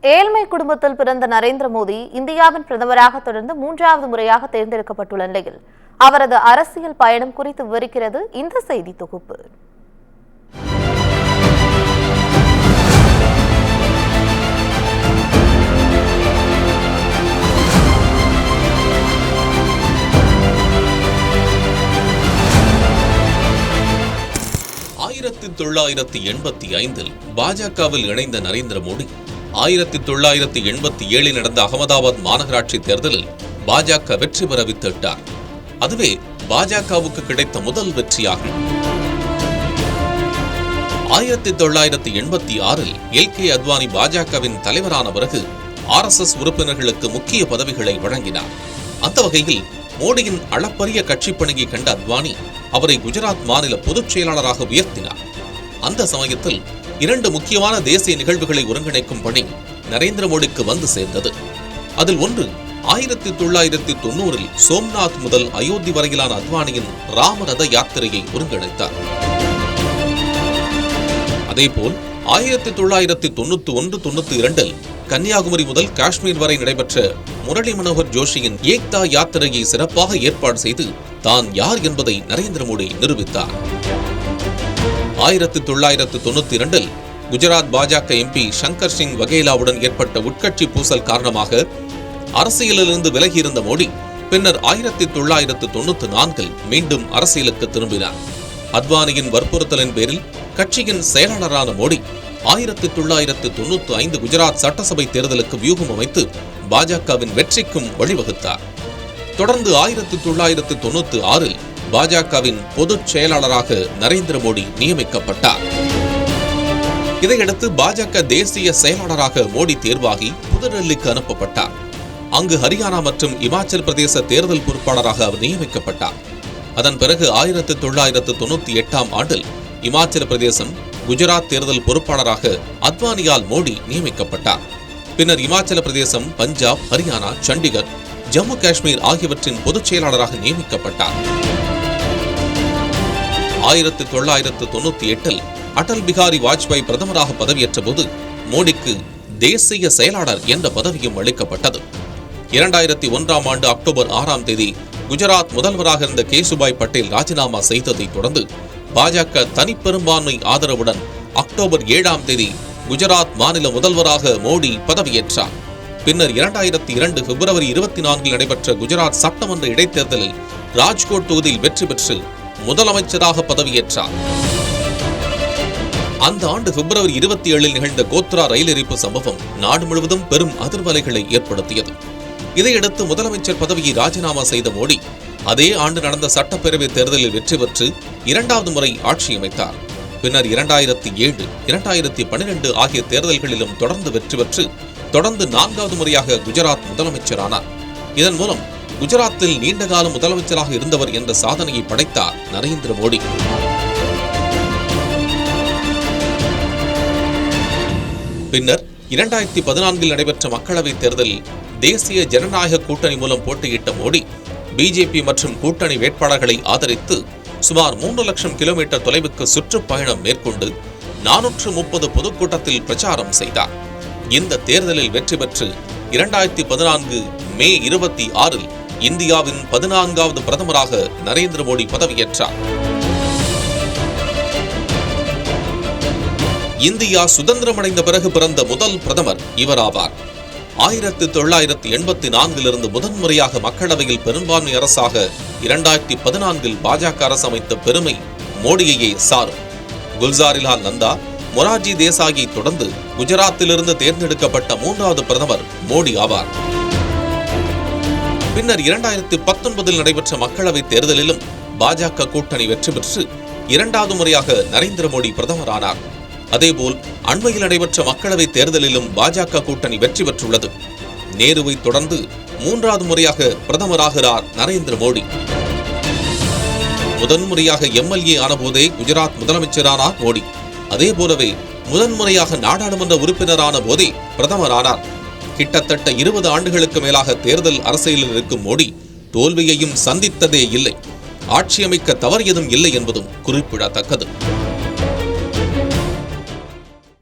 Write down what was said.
ஏழ்மை குடும்பத்தில் பிறந்த நரேந்திர மோடி இந்தியாவின் பிரதமராக தொடர்ந்து 3வது முறையாக தேர்ந்தெடுக்கப்பட்டுள்ள நிலையில் அவரது அரசியல் பயணம் குறித்து விவரிக்கிறது இந்த செய்தி தொகுப்பு. பாஜகவில் இணைந்த நரேந்திர மோடி 1987 நடந்த அகமதாபாத் மாநகராட்சி தேர்தலில் பாஜக வெற்றி பெற வித்திட்டார். அதுவே பாஜகவுக்கு கிடைத்த முதல் வெற்றியாகும். 1986 எல்.கே. அத்வானி பாஜகவின் தலைவரான பிறகு RSS உறுப்பினர்களுக்கு முக்கிய பதவிகளை வழங்கினார். அந்த வகையில் மோடியின் அளப்பரிய கட்சி பணியை கண்ட அத்வானி அவரை குஜராத் மாநில பொதுச் செயலாளராக உயர்த்தினார். அந்த சமயத்தில் 2 முக்கியமான தேசிய நிகழ்வுகளை ஒருங்கிணைக்கும் பணி நரேந்திர மோடிக்கு வந்து சேர்ந்தது. அதில் ஒன்று 1990 சோம்நாத் முதல் அயோத்தி வரையிலான அத்வானியின் ராமரத யாத்திரையை ஒருங்கிணைத்தார். அதேபோல் 1991-92 கன்னியாகுமரி முதல் காஷ்மீர் வரை நடைபெற்ற முரளி மனோகர் ஜோஷியின் ஏக்தா யாத்திரையை சிறப்பாக ஏற்பாடு செய்து தான் யார் என்பதை நரேந்திர மோடி நிரூபித்தார். 1992 குஜராத் பாஜக எம்பி சங்கர் சிங் வகேலாவுடன் ஏற்பட்ட உட்கட்சி பூசல் காரணமாக அரசியலிலிருந்து விலகியிருந்த மோடி பின்னர் 1994 மீண்டும் அரசியலுக்கு திரும்பினார். அத்வானியின் வற்புறுத்தலின் பேரில் கட்சியின் செயலாளரான மோடி 1995 குஜராத் சட்டசபை தேர்தலுக்கு வியூகம் அமைத்து பாஜகவின் வெற்றிக்கும் வழிவகுத்தார். தொடர்ந்து 1996 பாஜகவின் பொதுச் செயலாளராக நரேந்திர மோடி நியமிக்கப்பட்டார். இதையடுத்து பாஜக தேசிய செயலாளராக மோடி தேர்வாகி புதுடெல்லிக்கு அனுப்பப்பட்டார். அங்கு ஹரியானா மற்றும் இமாச்சல் பிரதேச தேர்தல் பொறுப்பாளராக அவர் நியமிக்கப்பட்டார். அதன் பிறகு 1998 இமாச்சல பிரதேசம், குஜராத் தேர்தல் பொறுப்பாளராக அத்வானியால் மோடி நியமிக்கப்பட்டார். பின்னர் இமாச்சல பிரதேசம், பஞ்சாப், ஹரியானா, சண்டிகர், ஜம்மு காஷ்மீர் ஆகியவற்றின் பொதுச் செயலாளராக நியமிக்கப்பட்டார். 1998 அடல் பிகாரி வாஜ்பாய் பிரதமராக பதவியேற்ற போது மோடிக்கு தேசிய செயலாளர் என்ற பதவியும் அளிக்கப்பட்டது. 2001 அக்டோபர் 6 குஜராத் முதல்வராக இருந்த கேசுபாய் பட்டேல் ராஜினாமா செய்ததை தொடர்ந்து பாஜக தனிப்பெரும்பான்மை ஆதரவுடன் அக்டோபர் 7 குஜராத் மாநில முதல்வராக மோடி பதவியேற்றார். பின்னர் 2002 பிப்ரவரி 24 நடைபெற்ற குஜராத் சட்டமன்ற இடைத்தேர்தலில் ராஜ்கோட் தொகுதியில் வெற்றி பெற்று முதலமைச்சராக பதவியேற்றார். அந்த ஆண்டு பிப்ரவரி 27 நிகழ்ந்த கோத்ரா ரயில் எரிப்பு சம்பவம் நாடு முழுவதும் பெரும் அதிர்வலைகளை ஏற்படுத்தியது. இதையடுத்து முதலமைச்சர் பதவியை ராஜினாமா செய்த மோடி அதே ஆண்டு நடந்த சட்டப்பேரவை தேர்தலில் வெற்றி பெற்று 2வது முறை ஆட்சி அமைத்தார். பின்னர் 2007, 2012 ஆகிய தேர்தல்களிலும் தொடர்ந்து வெற்றி பெற்று தொடர்ந்து 4வது முறையாக குஜராத் முதலமைச்சரானார். இதன் மூலம் குஜராத்தில் நீண்டகால முதலமைச்சராக இருந்தவர் என்ற சாதனையை படைத்தார் நரேந்திர மோடி. பின்னர் 2014 நடைபெற்ற மக்களவைத் தேர்தலில் தேசிய ஜனநாயக கூட்டணி மூலம் போட்டியிட்ட மோடி பிஜேபி மற்றும் கூட்டணி வேட்பாளர்களை ஆதரித்து சுமார் 3 லட்சம் கிலோமீட்டர் தொலைவுக்கு சுற்றுப்பயணம் மேற்கொண்டு 430 பொதுக்கூட்டத்தில் பிரச்சாரம் செய்தார். இந்த தேர்தலில் வெற்றி பெற்று 2014 மே 26 இந்தியாவின் 14வது பிரதமராக நரேந்திர மோடி பதவியேற்றார். இந்தியா சுதந்திரமடைந்த பிறகு பிறந்த முதல் பிரதமர் இவராவார். 1984 முதன்முறையாக மக்களவையில் பெரும்பான்மை அரசாக 2014 பாஜக அரசு அமைத்த பெருமை மோடியையே சாரும். குல்சாரிலால் நந்தா, மொரார்ஜி தேசாயை தொடர்ந்து குஜராத்திலிருந்து தேர்ந்தெடுக்கப்பட்ட 3வது பிரதமர் மோடி ஆவார். பின்னர் 2019 நடைபெற்ற மக்களவைத் தேர்தலிலும் பாஜக கூட்டணி வெற்றி பெற்று 2வது முறையாக நரேந்திர மோடி பிரதமரானார். அதேபோல் அண்மையில் நடைபெற்ற மக்களவைத் தேர்தலிலும் பாஜக கூட்டணி வெற்றி பெற்றுள்ளது. நேருவை தொடர்ந்து 3வது முறையாக பிரதமராகிறார் நரேந்திர மோடி. முதன்முறையாக MLA ஆனபோதே குஜராத் முதலமைச்சரானார் மோடி. அதேபோலவே முதன்முறையாக நாடாளுமன்ற உறுப்பினரான போதே பிரதமரானார். கிட்டத்தட்ட 20 ஆண்டுகளுக்கு மேலாக தேர்தல் அரசியலில் இருக்கும் மோடி தோல்வியையும் சந்தித்ததே இல்லை. ஆட்சி அமைக்க தவறியதும் இல்லை என்பதும் குறிப்பிடத்தக்கது.